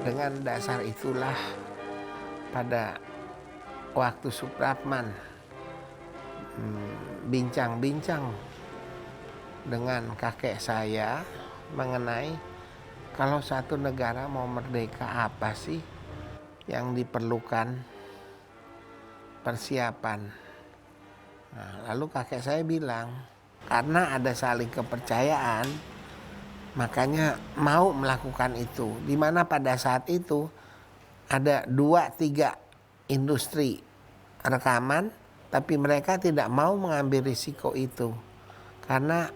Dengan dasar itulah pada waktu Supratman bincang-bincang dengan kakek saya mengenai kalau satu negara mau merdeka apa sih yang diperlukan persiapan. Nah, lalu kakek saya bilang, karena ada saling kepercayaan, makanya mau melakukan itu. Di mana pada saat itu ada 2-3 industri rekaman, tapi mereka tidak mau mengambil risiko itu karena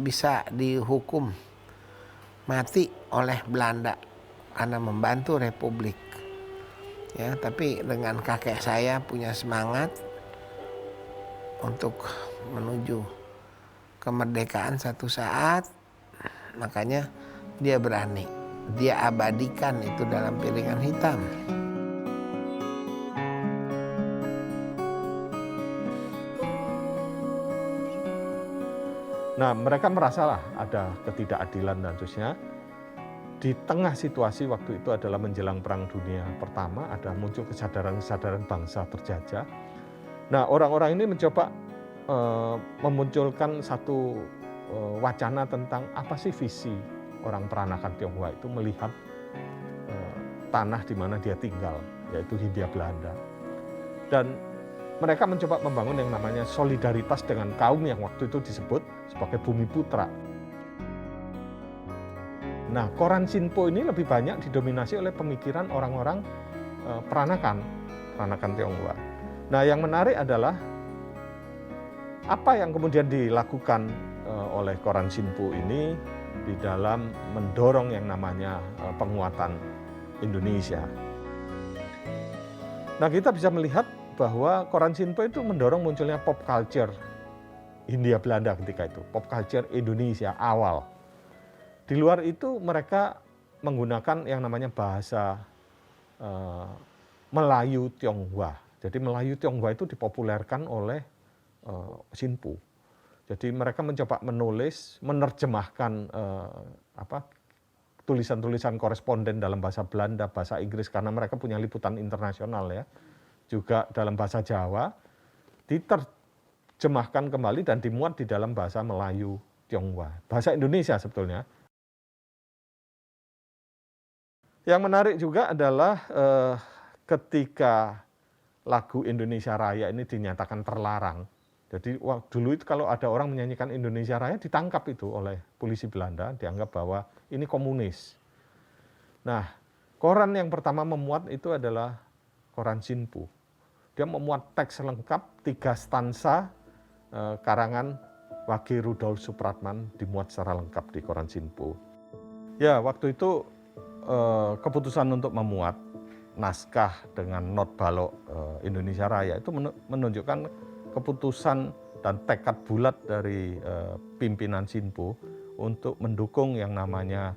bisa dihukum mati oleh Belanda karena membantu Republik. Ya, tapi dengan kakek saya punya semangat untuk menuju kemerdekaan satu saat, makanya dia berani. Dia abadikan itu dalam piringan hitam. Nah, mereka merasalah ada ketidakadilan dan seterusnya. Di tengah situasi waktu itu adalah menjelang Perang Dunia Pertama, ada muncul kesadaran-kesadaran bangsa terjajah. Nah, orang-orang ini mencoba memunculkan satu wacana tentang apa sih visi orang peranakan Tionghoa itu melihat tanah di mana dia tinggal, yaitu Hindia Belanda. Dan mereka mencoba membangun yang namanya solidaritas dengan kaum yang waktu itu disebut sebagai Bumi Putra. Nah, koran Sinpo ini lebih banyak didominasi oleh pemikiran orang-orang peranakan Tionghoa. Nah, yang menarik adalah apa yang kemudian dilakukan oleh koran Sinpo ini di dalam mendorong yang namanya penguatan Indonesia. Nah, kita bisa melihat bahwa koran Sinpo itu mendorong munculnya pop culture Hindia Belanda ketika itu, pop culture Indonesia awal. Di luar itu mereka menggunakan yang namanya bahasa Melayu Tionghoa. Jadi Melayu Tionghoa itu dipopulerkan oleh Sinpo. Jadi mereka mencoba menulis, menerjemahkan tulisan-tulisan koresponden dalam bahasa Belanda, bahasa Inggris, karena mereka punya liputan internasional ya. Juga dalam bahasa Jawa, diterjemahkan kembali dan dimuat di dalam bahasa Melayu Tionghoa. Bahasa Indonesia sebetulnya. Yang menarik juga adalah ketika lagu Indonesia Raya ini dinyatakan terlarang. Jadi dulu itu kalau ada orang menyanyikan Indonesia Raya ditangkap itu oleh polisi Belanda, dianggap bahwa ini komunis. Nah, koran yang pertama memuat itu adalah koran Sinpo. Dia memuat teks lengkap 3 stansa karangan Wage Rudolf Supratman dimuat secara lengkap di koran Sinpo. Ya, waktu itu keputusan untuk memuat naskah dengan not balok Indonesia Raya itu menunjukkan keputusan dan tekad bulat dari pimpinan Sinpo untuk mendukung yang namanya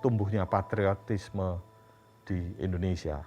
tumbuhnya patriotisme di Indonesia.